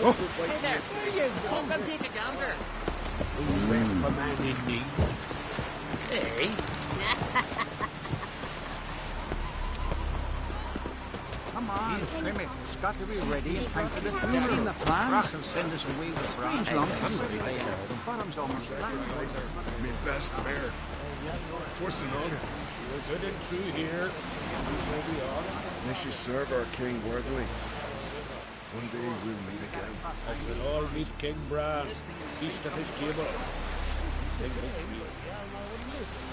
Oh. Hey there, come and take a gander. We went for man in need. Hey? Come on, trim it. It's got to be ready in time for the funeral. Seen the plan? Rock will send us away with Strange lump. The bottom's almost black. Me best bear. Twas an honor. We're good and true here. We shall be on. May she serve our king worthily. One day we'll meet again. And we'll all meet King Bran. Feast at his table. Sing his praise.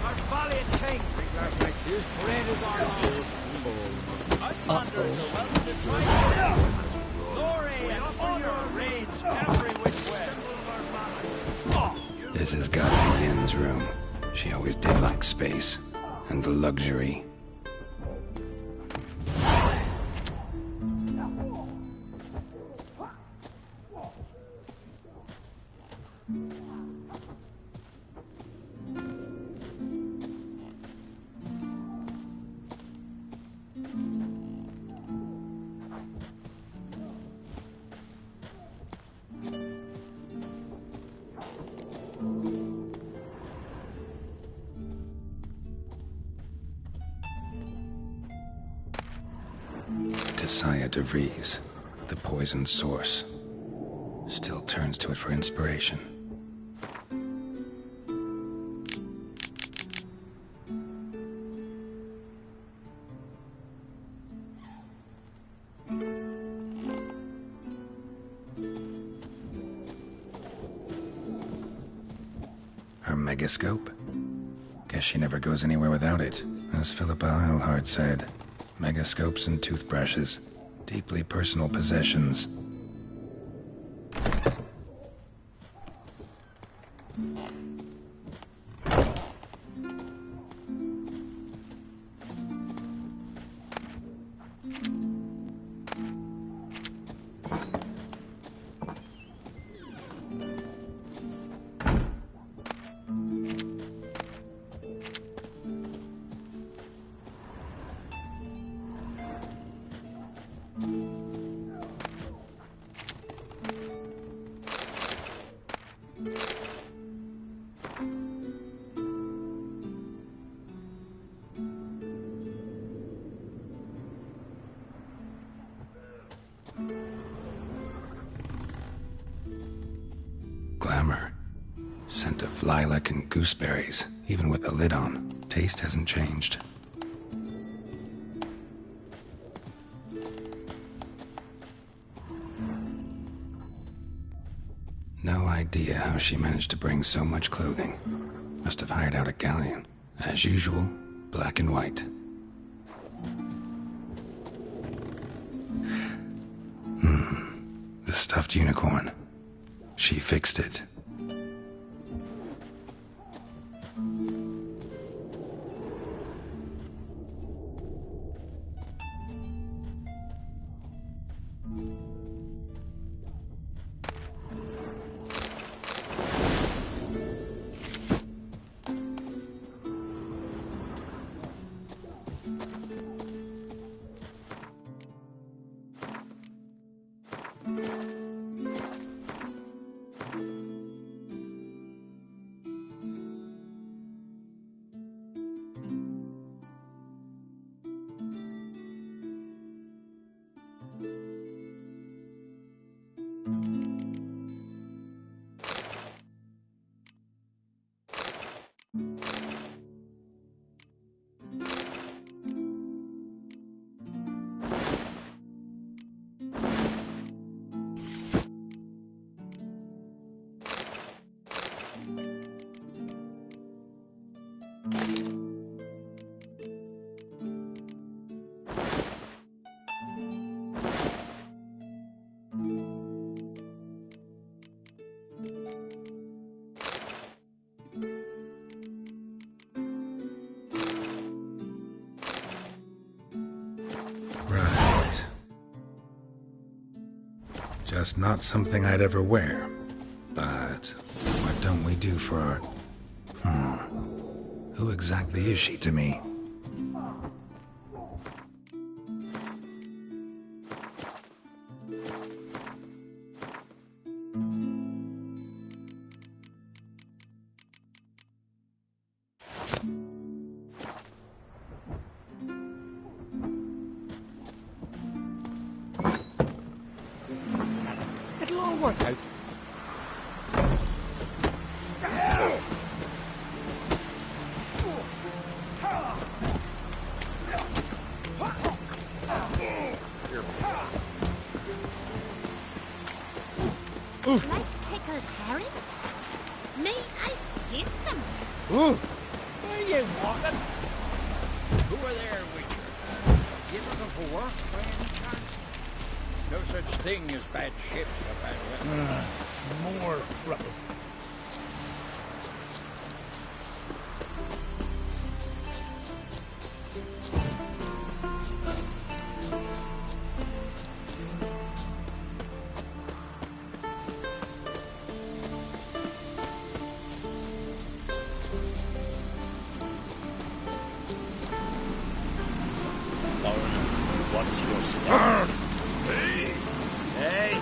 Our valiant king. Last night too. Red is our lord. Outlanders are welcome to try glory and honor range every which way. This has got to be Yen's room. She always did like space and luxury. Desire de Vries, the poisoned source, still turns to it for inspiration. Her megascope? Guess she never goes anywhere without it. As Philippa Eilhart said, megascopes and toothbrushes, deeply personal possessions. Glamour. Scent of lilac and gooseberries, even with the lid on. Taste hasn't changed. No idea how she managed to bring so much clothing. Must have hired out a galleon. As usual, black and white. The stuffed unicorn. She fixed it. Just not something I'd ever wear. But what don't we do for our... Who exactly is she to me? It'll all work out. Like pickled herring? Me, I hate them. Ooh. Where are you walking? Who are there with you? You looking for work by any chance? No such thing as bad ships or bad weather. More trouble. What's your step? Hey! Hey!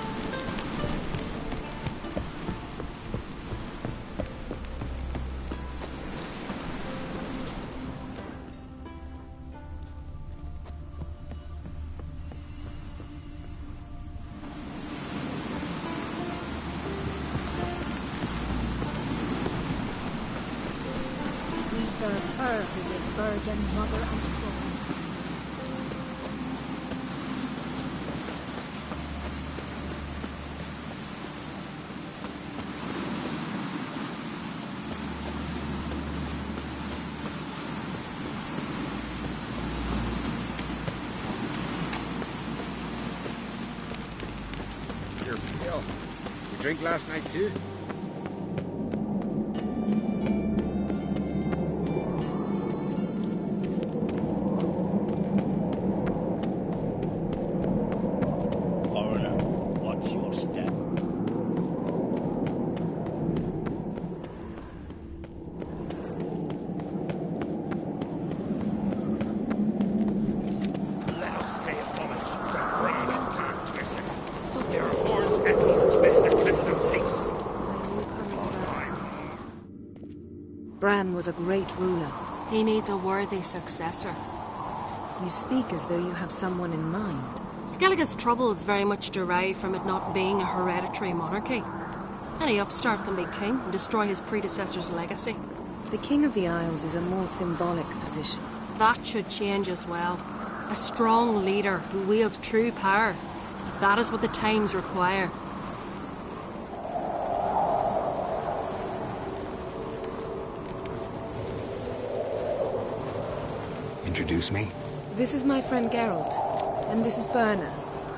We serve her who is virgin, mother, and queen. You're pale. You drink last night too? Foreigner, what's your step? Let us pay homage to Bride of Khan Twisson. Their horns echo as the cliffs of peace. Bran was a great ruler. He needs a worthy successor. You speak as though you have someone in mind. Skellige's troubles very much derive from it not being a hereditary monarchy. Any upstart can be king and destroy his predecessor's legacy. The King of the Isles is a more symbolic position. That should change as well. A strong leader who wields true power. That is what the times require. Introduce me? This is my friend Geralt, and this is Berna,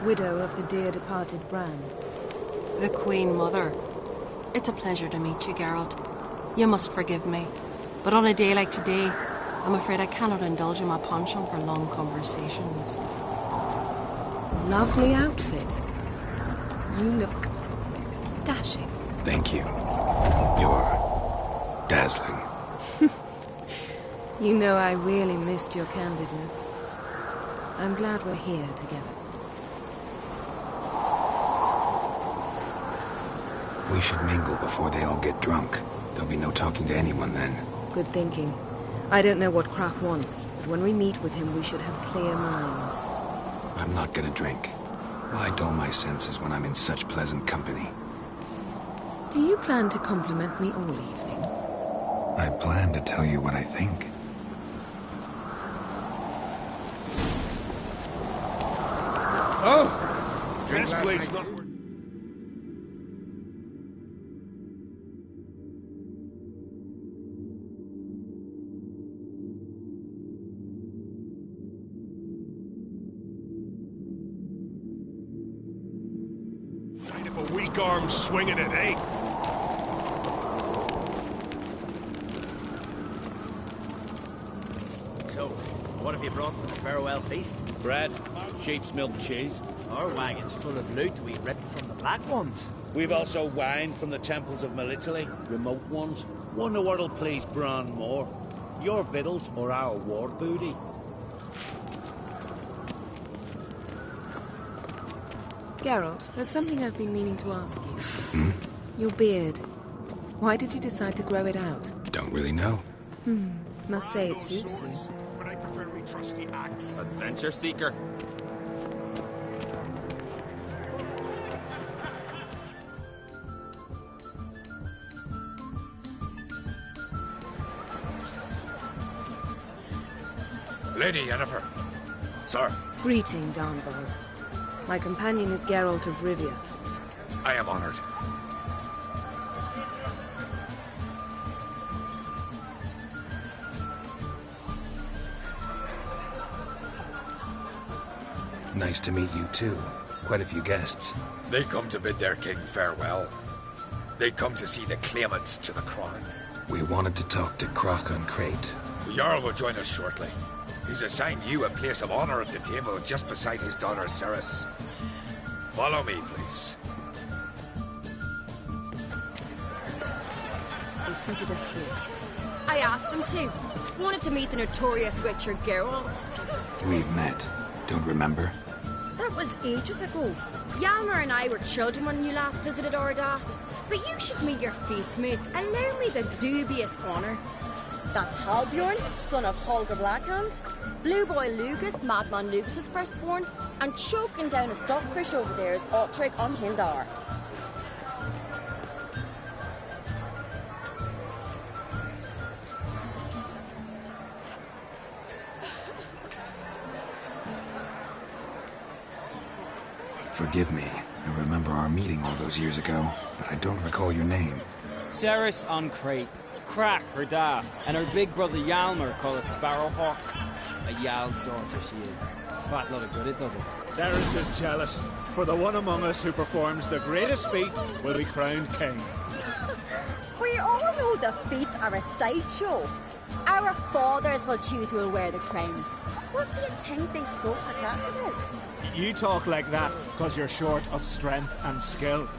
widow of the dear departed Bran. The Queen Mother. It's a pleasure to meet you, Geralt. You must forgive me. But on a day like today, I'm afraid I cannot indulge in my penchant for long conversations. Lovely outfit. You look dashing. Thank you. You're dazzling. You know I really missed your candidness. I'm glad we're here together. We should mingle before they all get drunk. There'll be no talking to anyone then. Good thinking. I don't know what Krach wants, but when we meet with him, we should have clear minds. I'm not gonna drink. Why dull my senses when I'm in such pleasant company? Do you plan to compliment me all evening? I plan to tell you what I think. Oh! Drink last Breastplate's night not too? worth... Kind of a weak arm swinging it, eh? So, what have you brought for the farewell feast? Bread, sheep's milk cheese. Our wagon's full of loot we ripped from the black ones. We've also wine from the temples of Melitele, remote ones. Wonder what'll please Bran more, your victuals or our war booty. Geralt, there's something I've been meaning to ask you. Your beard. Why did you decide to grow it out? Don't really know. Must say it suits you. But I prefer my trusty axe. Adventure seeker. Lady Yennefer. Sir, Greetings, Arnvald. My companion is Geralt of Rivia. I am honored. Nice to meet you too. Quite a few guests. They come to bid their king farewell. They come to see the claimants to the crown. We wanted to talk to Croc on Crate. The Jarl will join us shortly. He's assigned you a place of honor at the table just beside his daughter Ceres. Follow me, please. They've seated us here. I asked them to. Wanted to meet the notorious Witcher Geralt. We've met. Don't remember? That was ages ago. Hjalmar and I were children when you last visited Orda. But you should meet your feast mates. Allow me the dubious honor. That's Halbjorn, son of Holger Blackhand. Blue Boy Lugas, Madman Lugas's firstborn. And choking down a stockfish over there is Ottrig on Hindar. Forgive me. I remember our meeting all those years ago, but I don't recall your name. Ceres on Crate. Crack, her dad, and her big brother Hjalmar called a Sparrowhawk. A Jarl's daughter she is. Fat lot of good it does her. Ceres is jealous, for the one among us who performs the greatest feat will be crowned king. We all know the feet are a sideshow. Our fathers will choose who will wear the crown. What do you think they spoke to Crack about? You talk like that because you're short of strength and skill.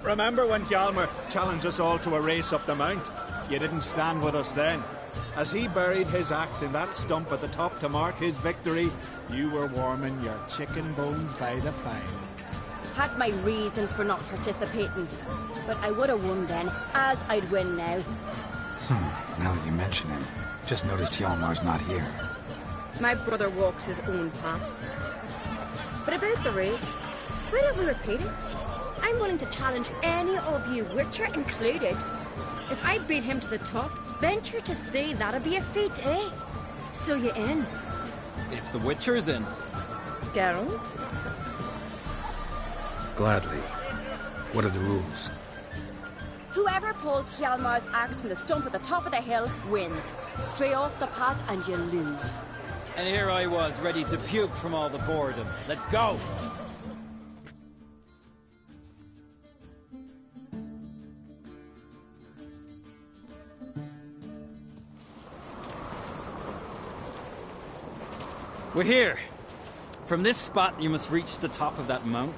Remember when Hjalmar challenged us all to a race up the mount? You didn't stand with us then. As he buried his axe in that stump at the top to mark his victory, you were warming your chicken bones by the fire. Had my reasons for not participating, but I would have won then, as I'd win now. Now that you mention him, just noticed Hjalmar's not here. My brother walks his own paths. But about the race, why don't we repeat it? I'm willing to challenge any of you, Witcher included. If I beat him to the top, venture to say that'd be a feat, eh? So you in? If the Witcher's in. Geralt? Gladly. What are the rules? Whoever pulls Hjalmar's axe from the stump at the top of the hill wins. Stray off the path and you lose. And here I was, ready to puke from all the boredom. Let's go! We're here. From this spot, you must reach the top of that mount.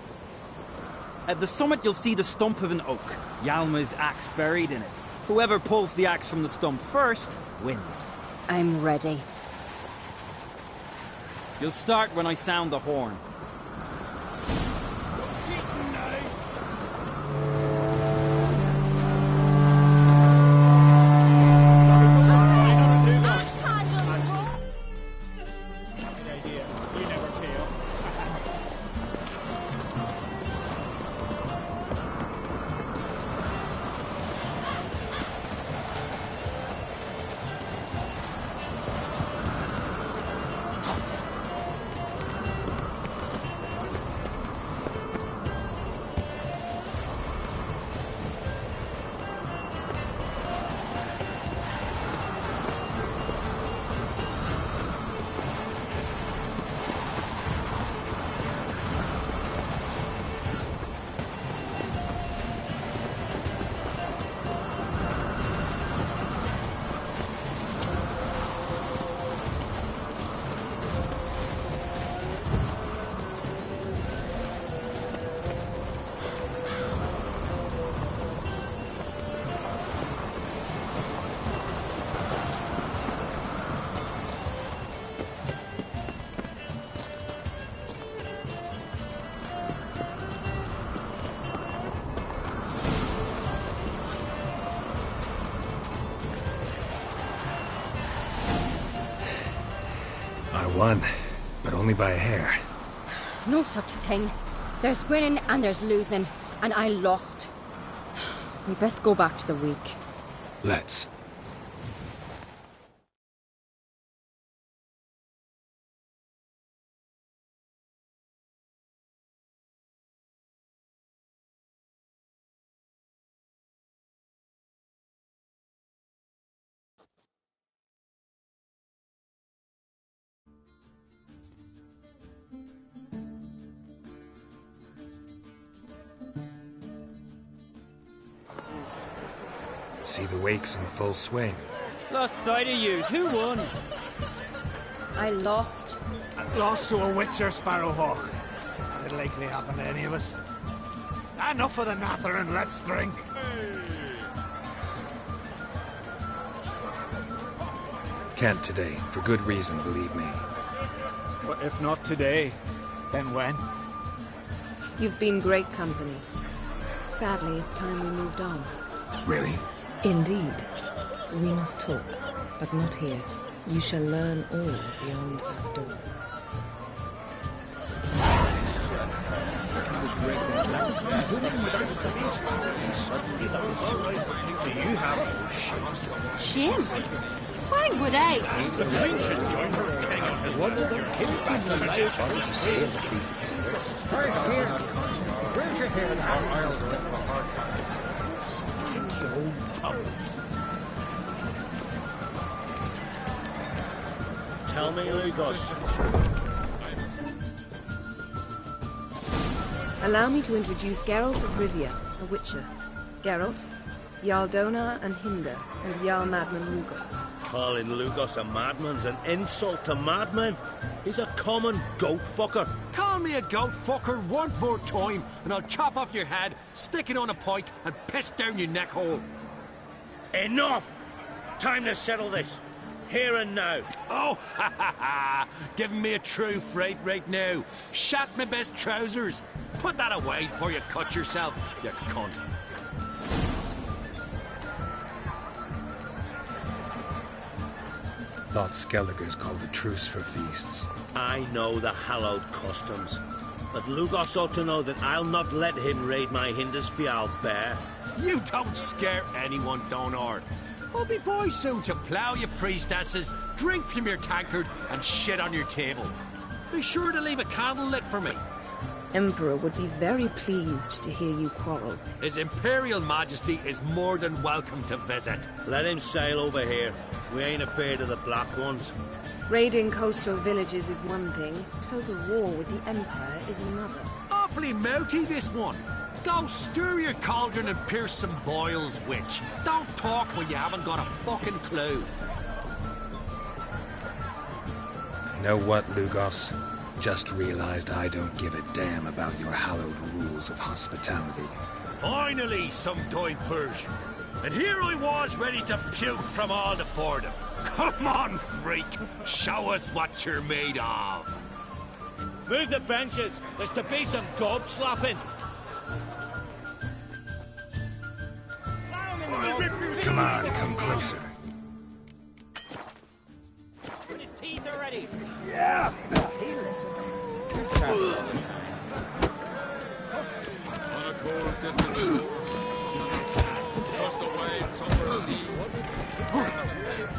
At the summit, you'll see the stump of an oak. Hjalmar's axe buried in it. Whoever pulls the axe from the stump first wins. I'm ready. You'll start when I sound the horn. I won, but only by a hair. No such thing. There's winning and there's losing, and I lost. We best go back to the week. Let's. See the wakes in full swing. Lost sight of yous. Who won? I lost. Lost to a Witcher Sparrowhawk. It'll likely happen to any of us. Enough of the natter and let's drink. Can't today, for good reason, believe me. But if not today, then when? You've been great company. Sadly, it's time we moved on. Really? Indeed. We must talk, but not here. You shall learn all beyond that door. Do you have Shame? Why would I? the queen should join her king and one of them came back to life? What did you say of the beast's ears? Hard here. Where'd you hear that? Our Isles are in for hard times. Stinky old pub. Tell me, Lugos. Allow me to introduce Geralt of Rivia, a Witcher. Geralt, Jarl Donar and Hinder, and Jarl Madman Lugos. Calling Lugos a madman's an insult to madmen. He's a common goat fucker. Call me a goat fucker one more time, and I'll chop off your head, stick it on a pike, and piss down your neck hole. Enough! Time to settle this. Here and now. Oh, ha ha ha! Giving me a true fright right now. Shat my best trousers. Put that away before you cut yourself, you cunt. Thought Skelliger's called a truce for feasts. I know the hallowed customs. But Lugos ought to know that I'll not let him raid my Hindisfial bear. You don't scare anyone, Donar. I'll be boys soon to plough your priestesses, drink from your tankard, and shit on your table. Be sure to leave a candle lit for me. Emperor would be very pleased to hear you quarrel. His Imperial Majesty is more than welcome to visit. Let him sail over here. We ain't afraid of the Black Ones. Raiding coastal villages is one thing. Total war with the Empire is another. Awfully mouty, this one. Go stir your cauldron and pierce some boils, witch. Don't talk when you haven't got a fucking clue. Know what, Lugos? Just realized I don't give a damn about your hallowed rules of hospitality. Finally, some diversion. And here I was ready to puke from all the boredom. Come on, freak. Show us what you're made of. Move the benches. There's to be some gob slapping. Come on, come closer. Put his teeth already. Yeah! He listened.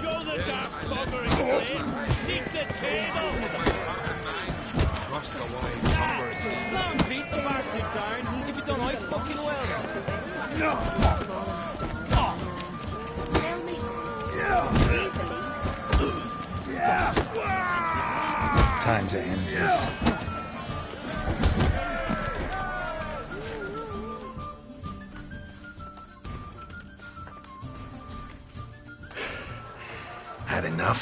Show the daft bugger his slave. He's the table. Long beat the bastard down. If you don't, I fucking will. Time to end this. Had enough?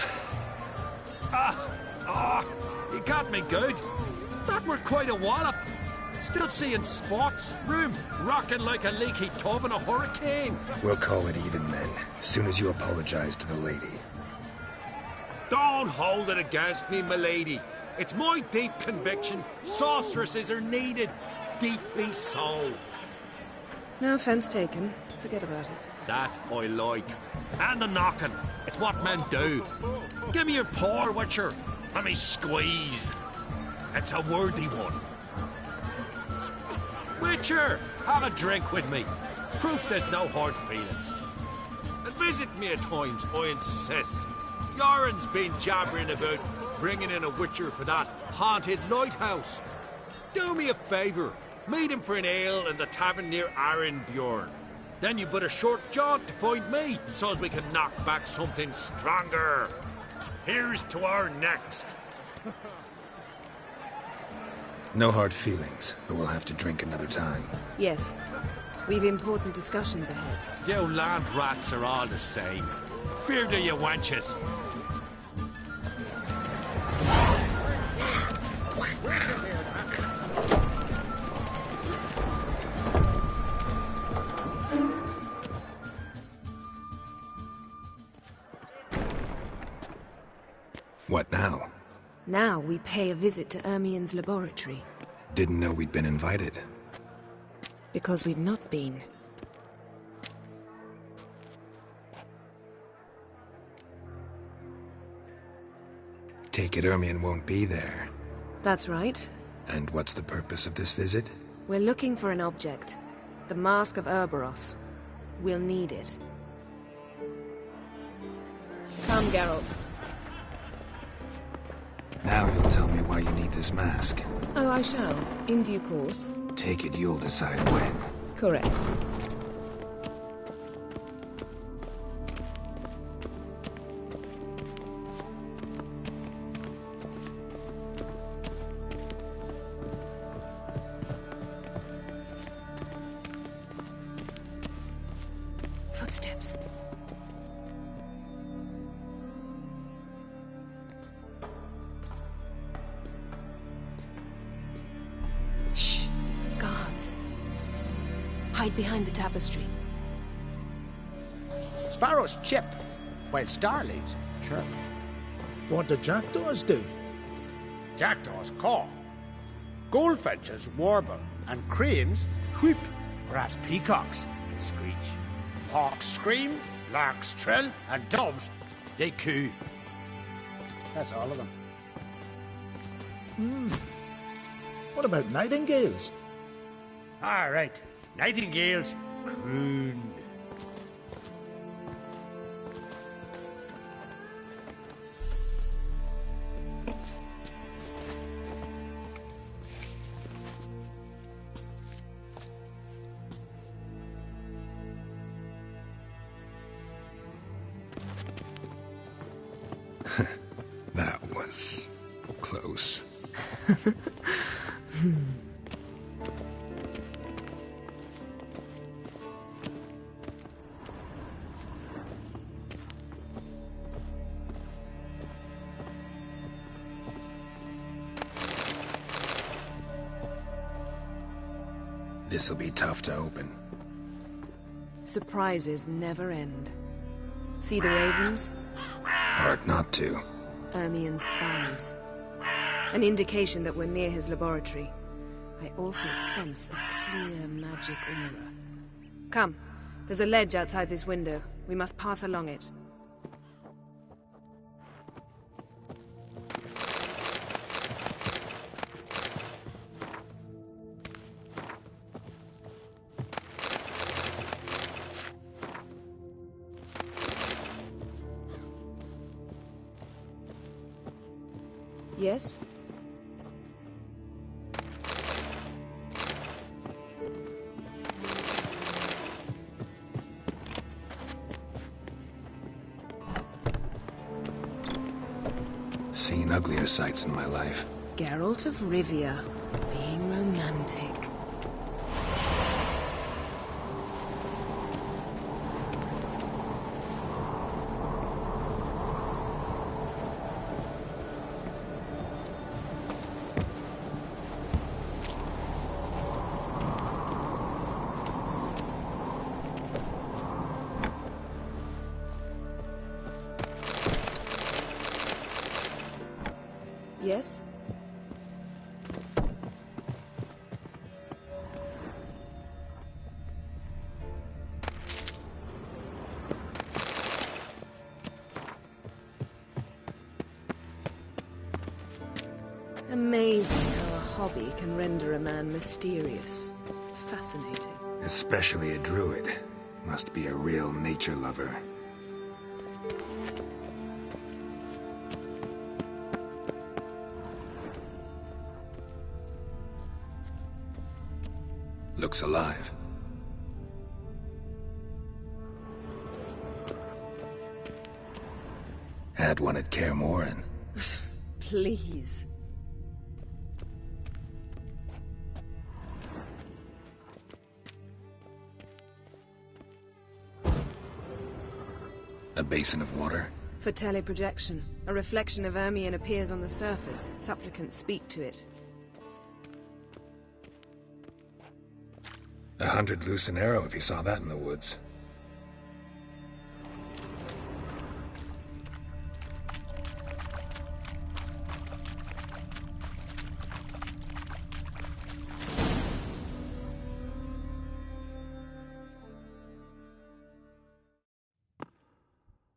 You got me good. That were quite a wallop. Still seeing spots, room rocking like a leaky tub in a hurricane. We'll call it even then, soon as you apologize to the lady. Don't hold it against me, milady. It's my deep conviction sorceresses are needed. Deeply so. No offense taken. Forget about it. That I like. And the knocking. It's what men do. Give me your paw, Witcher. and me squeezed. It's a worthy one. Witcher, have a drink with me. Proof there's no hard feelings. And visit me at times, I insist. Yoren's been jabbering about bringing in a Witcher for that haunted lighthouse. Do me a favour. Meet him for an ale in the tavern near Arenbjorn. Then you but a short jaunt to find me, so as we can knock back something stronger. Here's to our next. No hard feelings, but we'll have to drink another time. Yes. We've important discussions ahead. You land rats are all the same. Fear to you wenches. What now? Now we pay a visit to Ermien's laboratory. Didn't know we'd been invited. Because we've not been. Take it Ermien won't be there. That's right. And what's the purpose of this visit? We're looking for an object. The Mask of Urboros. We'll need it. Come, Geralt. Now you'll tell me why you need this mask. Oh, I shall. In due course. Take it you'll decide when. Correct. Footsteps. Shh. Guards. Hide behind the tapestry. Sparrows chip, while starlings chirp. What do jackdaws do? Jackdaws caw. Goldfinches warble, and cranes whoop, whereas peacocks screech. Hawks scream, larks trill, and doves, they coo. That's all of them. What about nightingales? All right, nightingales croon. That was close. This'll be tough to open. Surprises never end. See the ravens? Hard not to. Ermien's spies. An indication that we're near his laboratory. I also sense a clear magic aura. Come, there's a ledge outside this window. We must pass along it. Yes? Seen uglier sights in my life. Geralt of Rivia, being romantic. Yes? Amazing how a hobby can render a man mysterious. Fascinating. Especially a druid. Must be a real nature lover. Looks alive. Had one at Kaer Morhen. Please. A basin of water? For teleprojection. A reflection of Ermion appears on the surface. Supplicants speak to it. 100 loose an arrow if you saw that in the woods.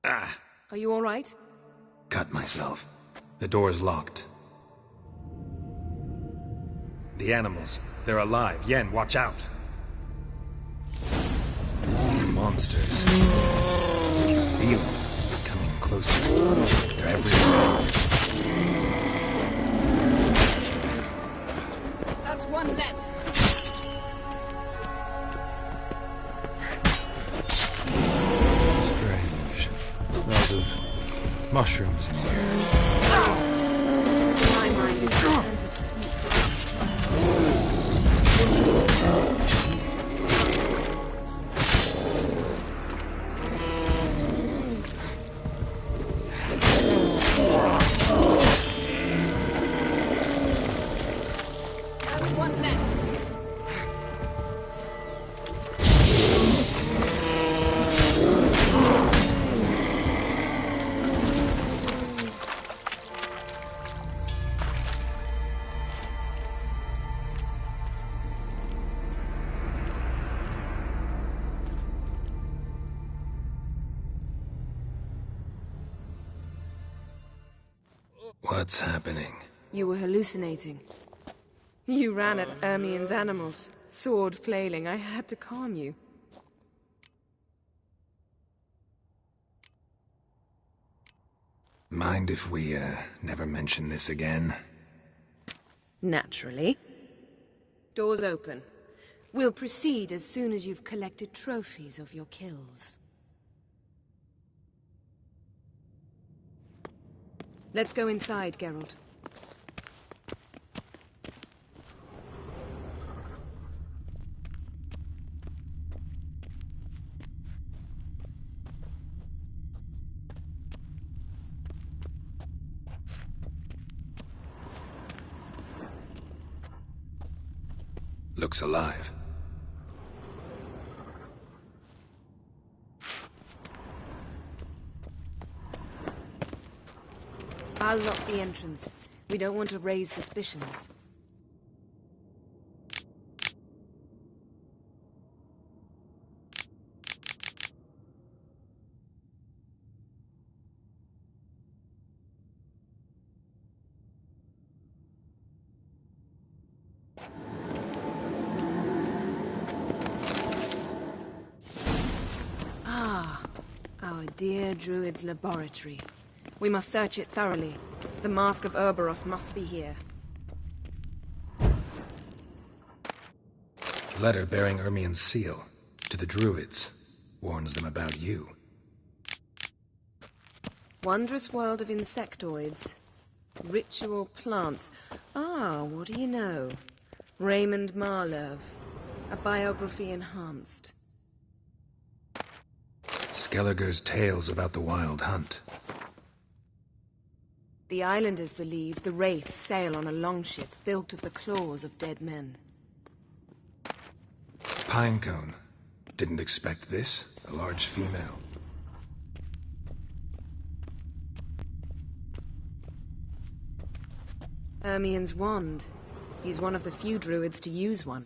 Ah! Are you all right? Cut myself. The door's locked. The animals. They're alive. Yen, watch out! Monsters. I can feel them coming closer. They're everywhere. That's one less. Strange. Smells of mushrooms in here. To my mind, it's the scent of sweet That's one less. What's happening? You were hallucinating. You ran at Ermion's animals, sword flailing. I had to calm you. Mind if we, never mention this again? Naturally. Doors open. We'll proceed as soon as you've collected trophies of your kills. Let's go inside, Geralt. Looks alive. I'll lock the entrance. We don't want to raise suspicions. Our dear Druid's laboratory. We must search it thoroughly. The Mask of Ouroboros must be here. Letter bearing Ermion's seal. To the Druids. Warns them about you. Wondrous world of insectoids. Ritual plants. What do you know? Raymond Marlove. A biography enhanced. Skelliger's tales about the Wild Hunt. The islanders believe the wraiths sail on a longship built of the claws of dead men. Pinecone. Didn't expect this. A large female. Ermion's wand. He's one of the few druids to use one.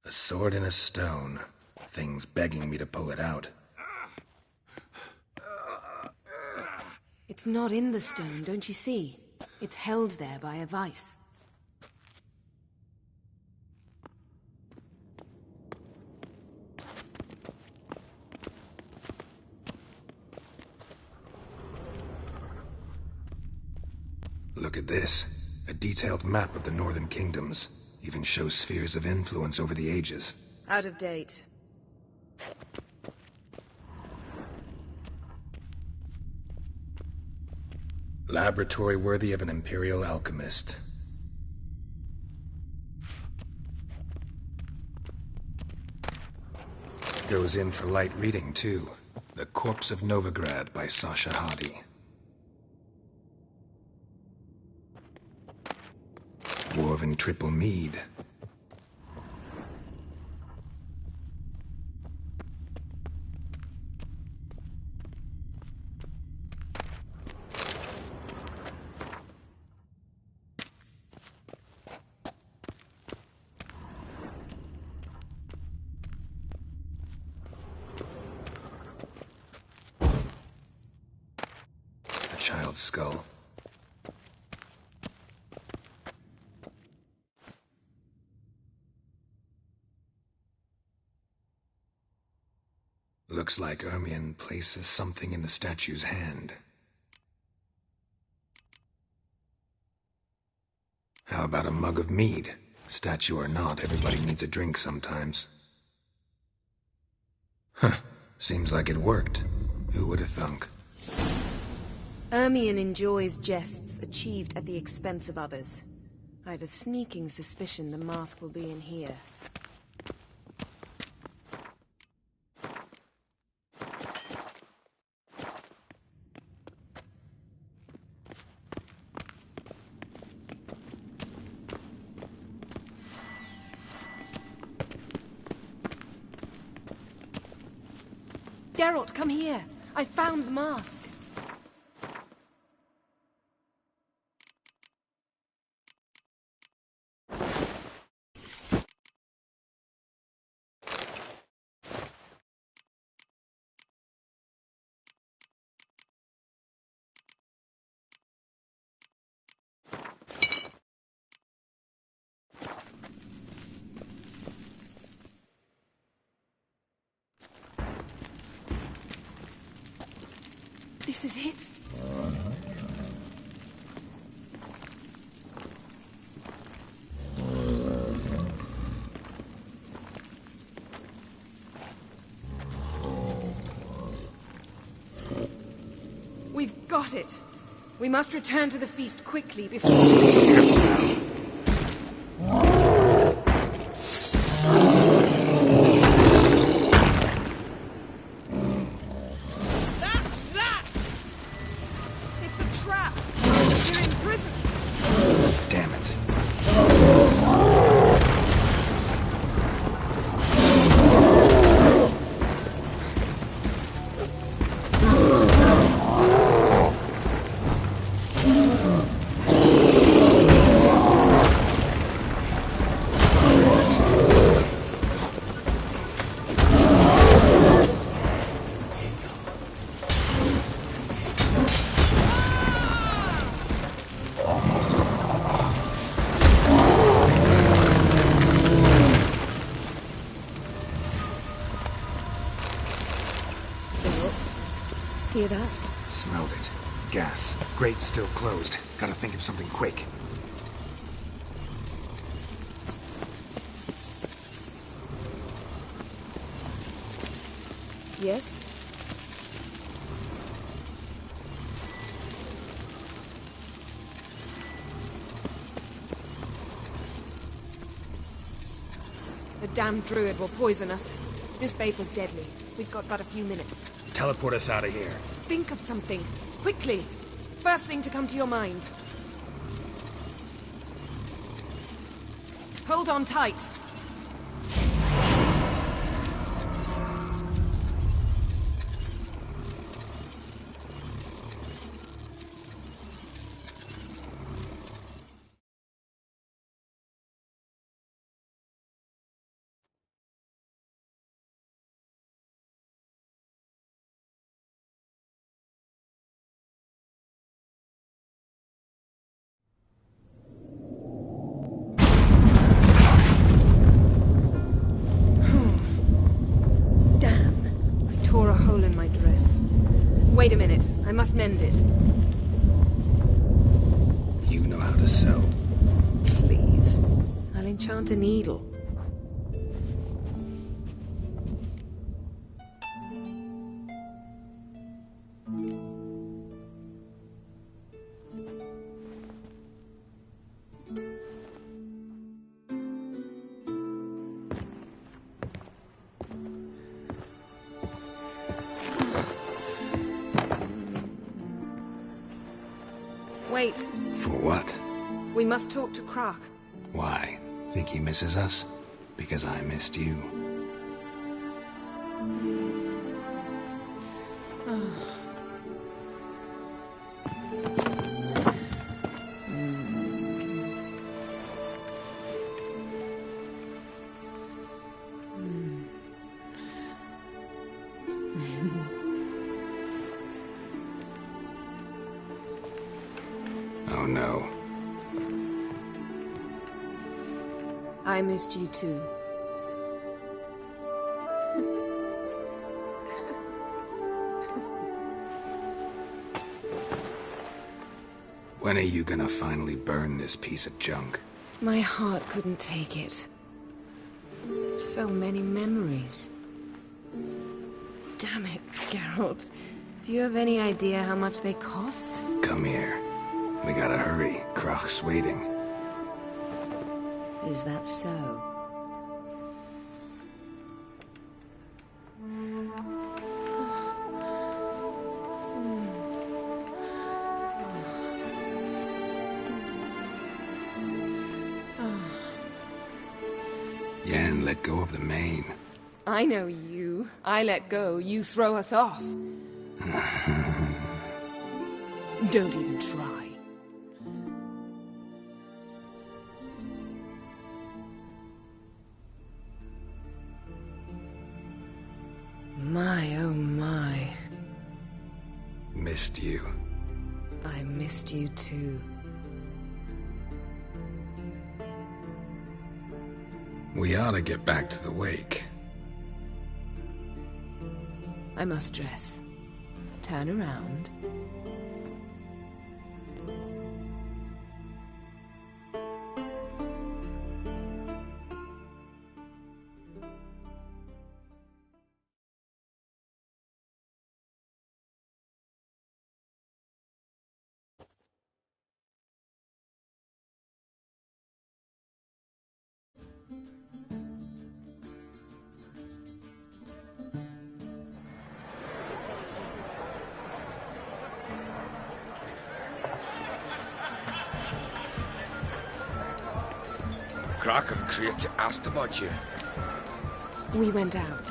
A sword in a stone. Thing's begging me to pull it out. It's not in the stone, don't you see? It's held there by a vice. Look at this. A detailed map of the Northern Kingdoms. Even shows spheres of influence over the ages. Out of date. Laboratory worthy of an Imperial alchemist. Goes in for light reading, too. The Corpse of Novigrad by Sasha Hadi. Dwarven triple mead. A child's skull. Looks like Ermion places something in the statue's hand. How about a mug of mead? Statue or not, everybody needs a drink sometimes. Huh. Seems like it worked. Who would have thunk? Ermion enjoys jests achieved at the expense of others. I have a sneaking suspicion the mask will be in here. Geralt, come here. I found the mask. This is it. We've got it. We must return to the feast quickly before... Careful now. Damn it. Hear that? Smelled it. Gas. Grate still closed. Gotta think of something quick. Yes? The damned druid will poison us. This vapor's deadly. We've got but a few minutes. Teleport us out of here. Think of something. Quickly. First thing to come to your mind. Hold on tight. hole in my dress. Wait a minute. I must mend it. You know how to sew. Please. I'll enchant a needle. Wait. For what? We must talk to Croc. Why? Think he misses us? Because I missed you. Oh no. I missed you too. When are you gonna finally burn this piece of junk? My heart couldn't take it. So many memories. Damn it, Geralt. Do you have any idea how much they cost? Come here. We gotta hurry. Croc's waiting. Is that so? Yen, let go of the mane. I know you. I let go, you throw us off. Don't even try. My, oh my. Missed you. I missed you too. We ought to get back to the wake. I must dress. Turn around. Croc and Crate asked about you. We went out.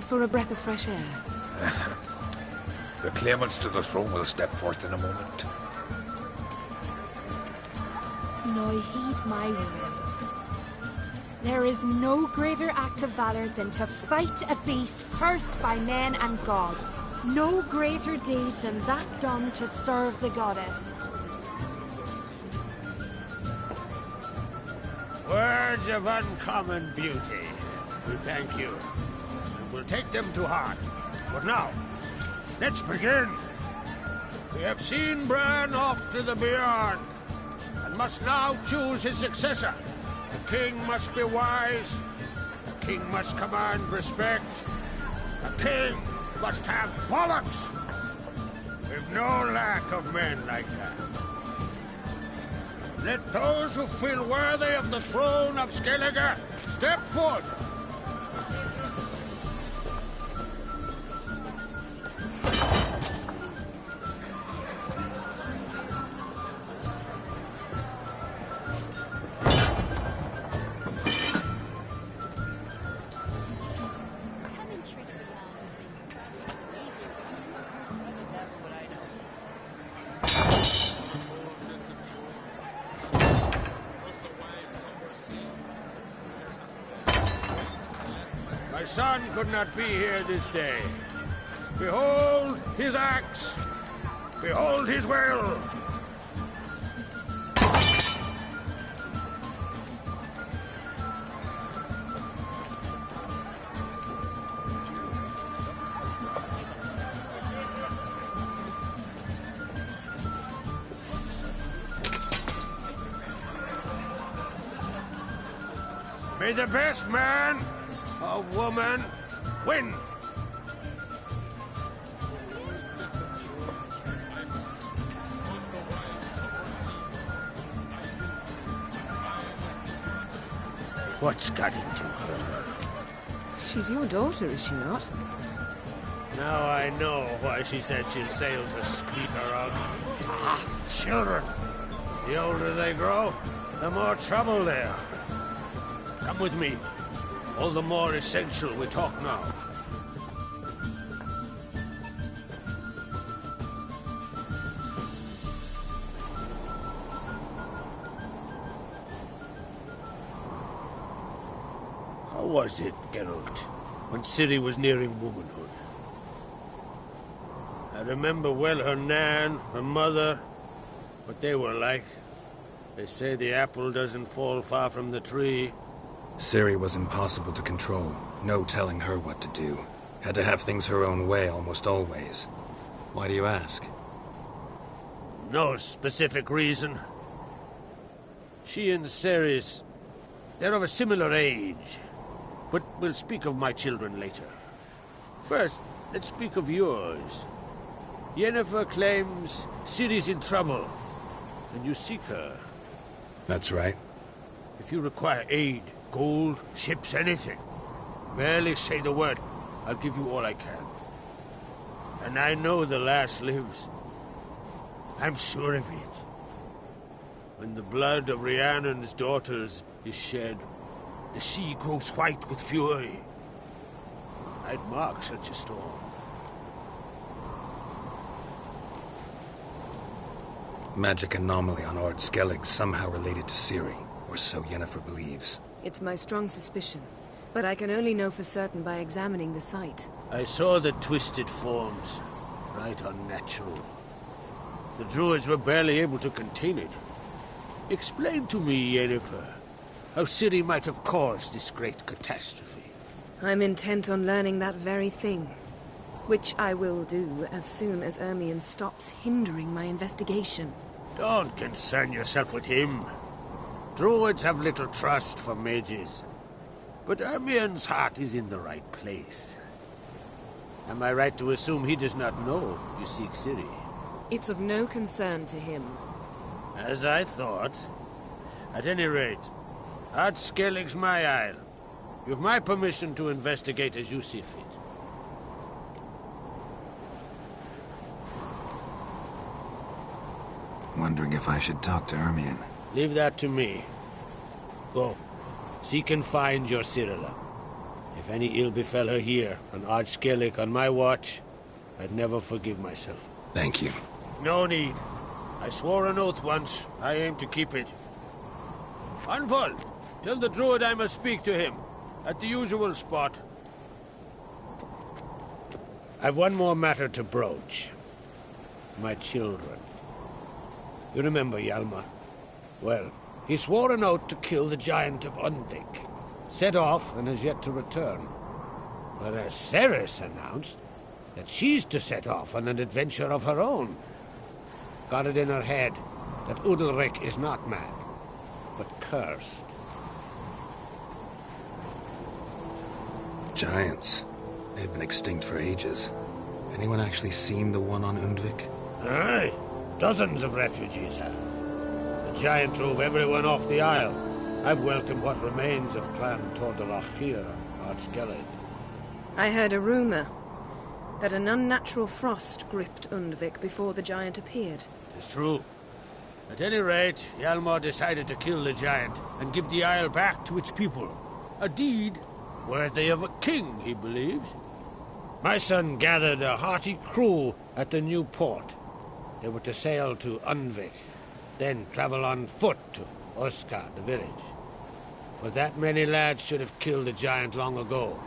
For a breath of fresh air. The claimants to the throne will step forth in a moment. Now heed my words. There is no greater act of valor than to fight a beast cursed by men and gods. No greater deed than that done to serve the goddess. Words of uncommon beauty. We thank you. And we'll take them to heart. But now, let's begin. We have seen Bran off to the beyond, and must now choose his successor. The king must be wise. The king must command respect. The king must have bollocks. We've no lack of men like that. Let those who feel worthy of the throne of Skellige step forward. My son could not be here this day. Behold his axe. Behold his will. May the best man or woman win. What's got into her? She's your daughter, is she not? Now I know why she said she'll sail to speak her of. Ah, children. The older they grow, the more trouble they are. Come with me. All the more essential we talk now. How was it, Geralt, when Ciri was nearing womanhood? I remember well her nan, her mother, what they were like. They say the apple doesn't fall far from the tree. Ciri was impossible to control. No telling her what to do. Had to have things her own way almost always. Why do you ask? No specific reason. She and Ceres, they're of a similar age. But we'll speak of my children later. First, let's speak of yours. Yennefer claims Ciri's in trouble, and you seek her. That's right. If you require aid, gold, ships, anything, barely say the word. I'll give you all I can. And I know the lass lives. I'm sure of it. When the blood of Rhiannon's daughters is shed, the sea grows white with fury. I'd mark such a storm. Magic anomaly on Ard Skellig somehow related to Ciri, or so Yennefer believes. It's my strong suspicion, but I can only know for certain by examining the site. I saw the twisted forms, right unnatural. The druids were barely able to contain it. Explain to me, Yennefer, how Ciri might have caused this great catastrophe. I'm intent on learning that very thing, which I will do as soon as Ermion stops hindering my investigation. Don't concern yourself with him. Druids have little trust for mages. But Ermion's heart is in the right place. Am I right to assume he does not know you seek Ciri? It's of no concern to him. As I thought. At any rate, Ard Skellig's my isle. You've my permission to investigate as you see fit. Wondering if I should talk to Ermion. Leave that to me. Go. Seek and find your Cyrilla. If any ill befell her here, on Ard Skellig on my watch, I'd never forgive myself. Thank you. No need. I swore an oath once. I aim to keep it. Anvald, tell the druid I must speak to him. At the usual spot. I've one more matter to broach. My children. You remember Hjalmar? Well, he swore an oath to kill the giant of Undvik. Set off and has yet to return. Whereas Ceres announced that she's to set off on an adventure of her own. Got it in her head that Udalric is not mad, but cursed. Giants. They've been extinct for ages. Anyone actually seen the one on Undvik? Aye. Dozens of refugees have. The giant drove everyone off the isle. I've welcomed what remains of Clan Tordalach here on Ard Skellig. I heard a rumor that an unnatural frost gripped Undvik before the giant appeared. It's true. At any rate, Hjalmar decided to kill the giant and give the isle back to its people. A deed worthy of a king, he believes. My son gathered a hearty crew at the new port. They were to sail to Undvik, then travel on foot to Oskar, the village. But that many lads should have killed the giant long ago.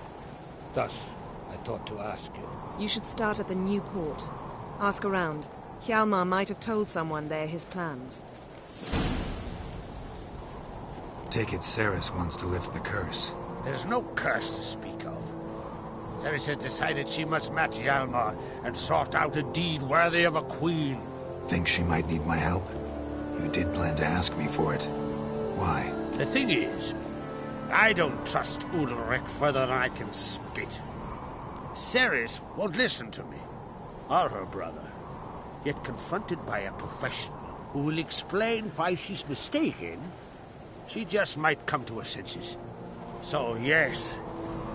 Thus, I thought to ask you. You should start at the new port. Ask around. Hjalmar might have told someone there his plans. Take it Ceres wants to lift the curse. There's no curse to speak of. Ceres has decided she must match Hjalmar and sort out a deed worthy of a queen. Think she might need my help? You did plan to ask me for it. Why? The thing is, I don't trust Udalric further than I can spit. Ceres won't listen to me, or her brother. Yet confronted by a professional who will explain why she's mistaken, she just might come to her senses. So yes,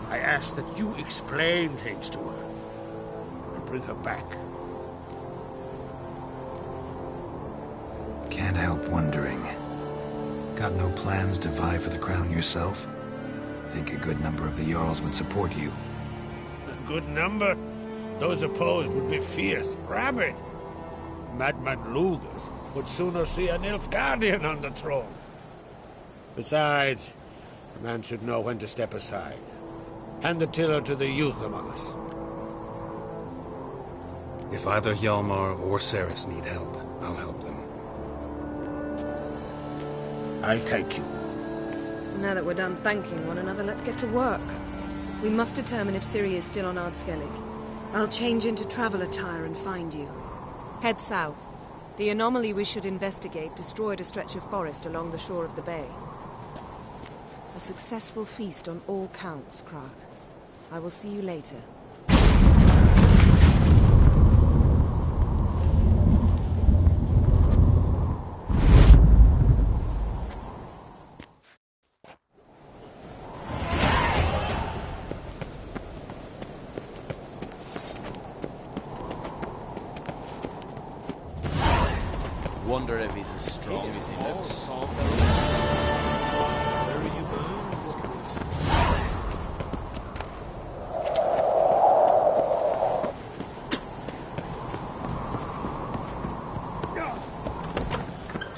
I ask that you explain things to her and bring her back. Can't help wondering. Got no plans to vie for the crown yourself? Think a good number of the Jarls would support you. A good number? Those opposed would be fierce, rabid. Madman Lugas would sooner see an Nilfgaardian on the throne. Besides, a man should know when to step aside. Hand the tiller to the youth among us. If either Hjalmar or Ceres need help, I'll help them. I thank you. Now that we're done thanking one another, let's get to work. We must determine if Ciri is still on Ardskellig. I'll change into travel attire and find you. Head south. The anomaly we should investigate destroyed a stretch of forest along the shore of the bay. A successful feast on all counts, Krach. I will see you later. Wonder if he's as strong as he looks. Where are you bound?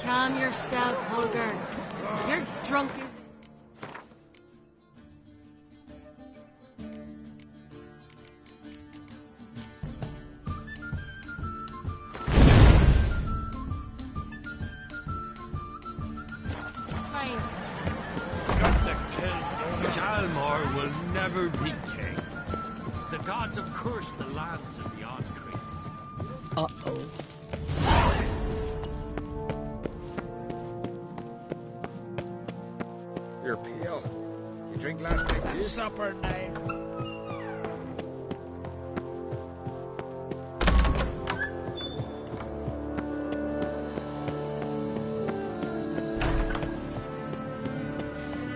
Calm yourself, Holger. You're drunk as... Hjalmar will never be king. The gods have cursed the lands of the Oncrease. Uh-oh. You're pale. You drink last night too? Supper night.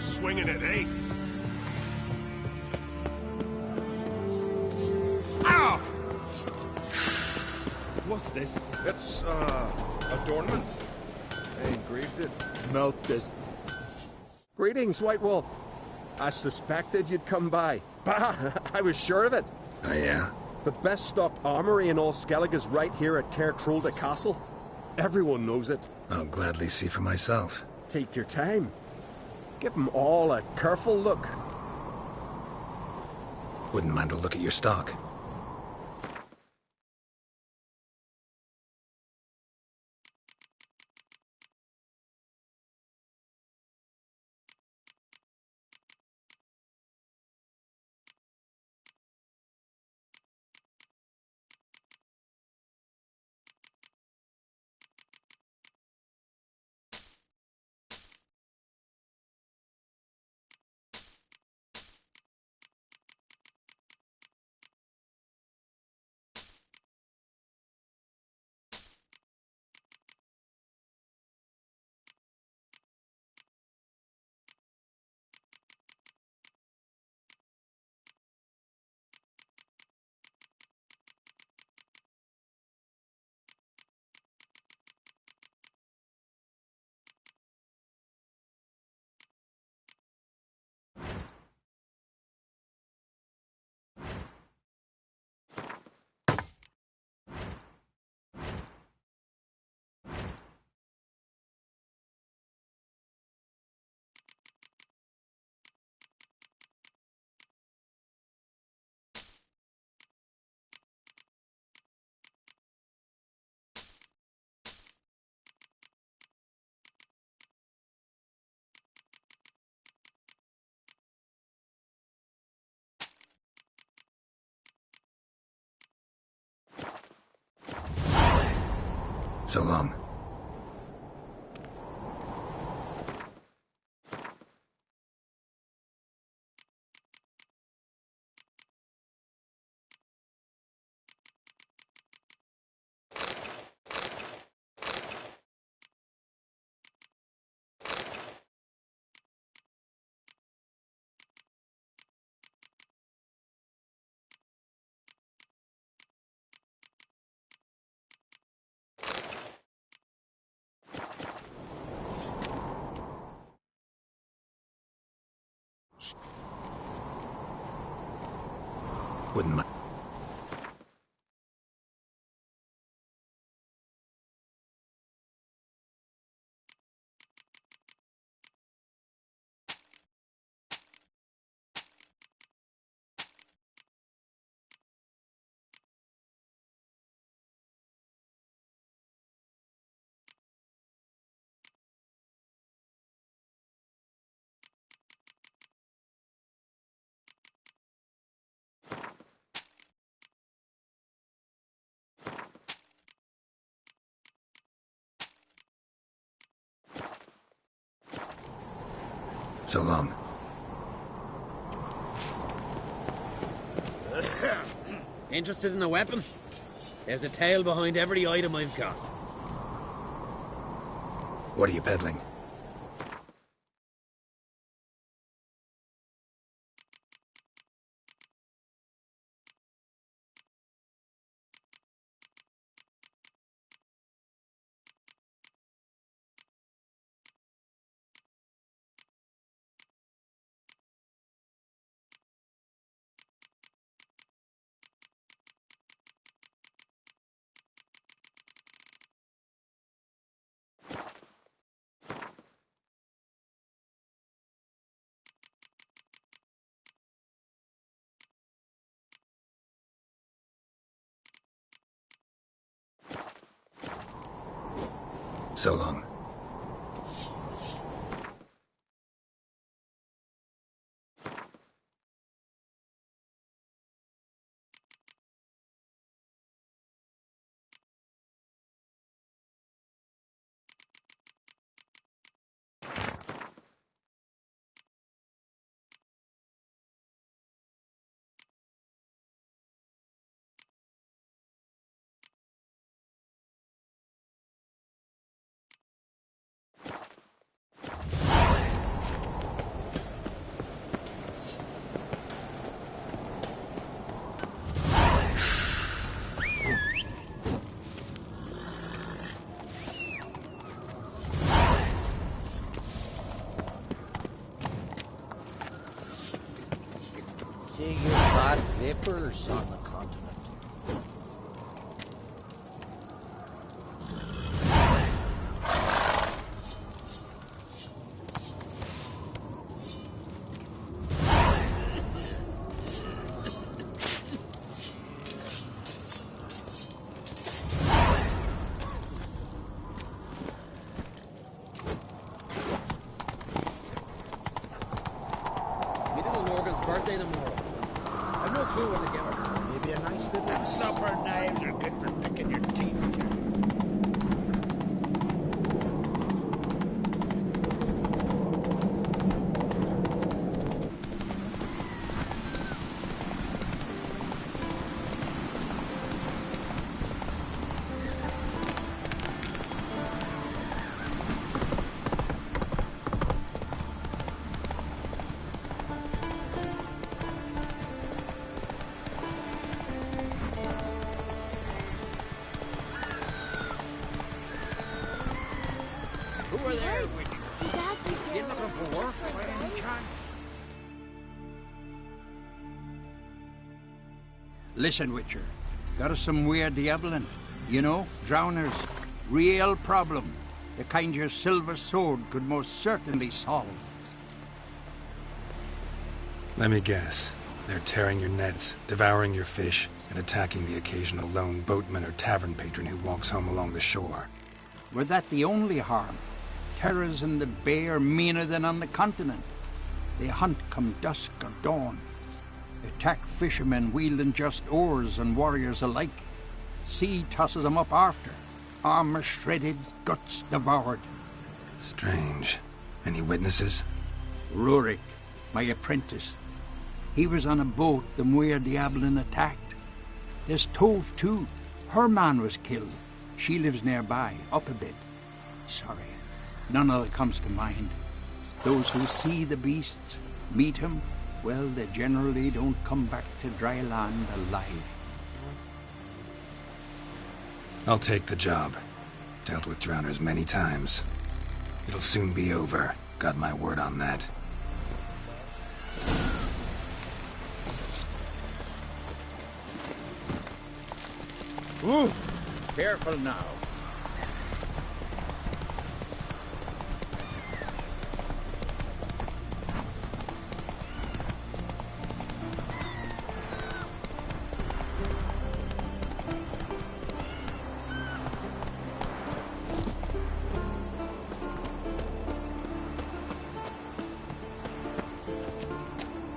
Swinging it, eh? Ow! What's this? It's, adornment. I engraved it. Melt this. Greetings, White Wolf. I suspected you'd come by. Bah! I was sure of it. Oh, yeah? The best stocked armory in all Skellig is right here at Caer Trolde Castle. Everyone knows it. I'll gladly see for myself. Take your time. Give them all a careful look. Wouldn't mind a look at your stock. So long. Wouldn't mind. So long. Interested in a weapon? There's a tale behind every item I've got. What are you peddling? So long. See your bad vapors on the continent. Birthday tomorrow. I've no clue when to give her. Maybe a nice little... Them supper knives are good for picking your teeth. Who are there, Witcher? You looking for work by any chance? Listen, Witcher. Got us some weird diabling. You know, drowners. Real problem. The kind your silver sword could most certainly solve. Let me guess. They're tearing your nets, devouring your fish, and attacking the occasional lone boatman or tavern patron who walks home along the shore. Were that the only harm? Terrors in the bay are meaner than on the continent. They hunt come dusk or dawn. Attack fishermen wielding just oars and warriors alike. Sea tosses them up after. Armor shredded, guts devoured. Strange. Any witnesses? Rurik, my apprentice. He was on a boat the Muir Diablin attacked. There's Tove, too. Her man was killed. She lives nearby, up a bit. Sorry, none of it comes to mind. Those who see the beasts, meet him, well, they generally don't come back to dry land alive. I'll take the job. Dealt with drowners many times. It'll soon be over. Got my word on that. Ooh, careful now.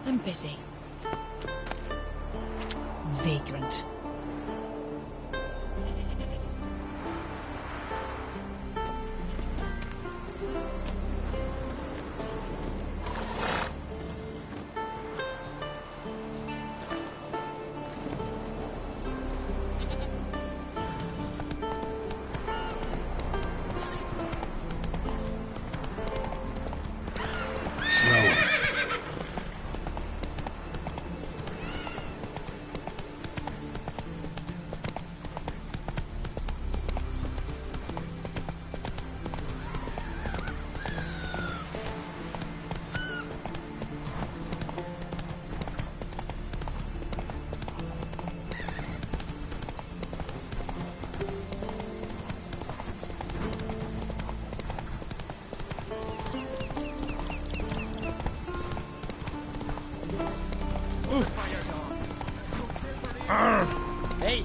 I'm busy. Vagrant. Slow. Hey!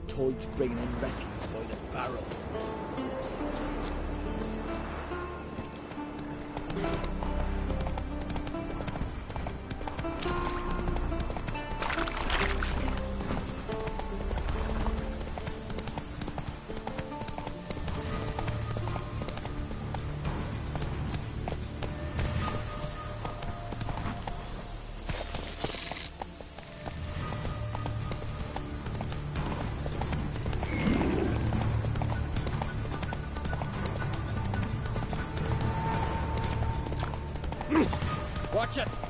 Toad's bringing in refuse by the barrel. Watch it!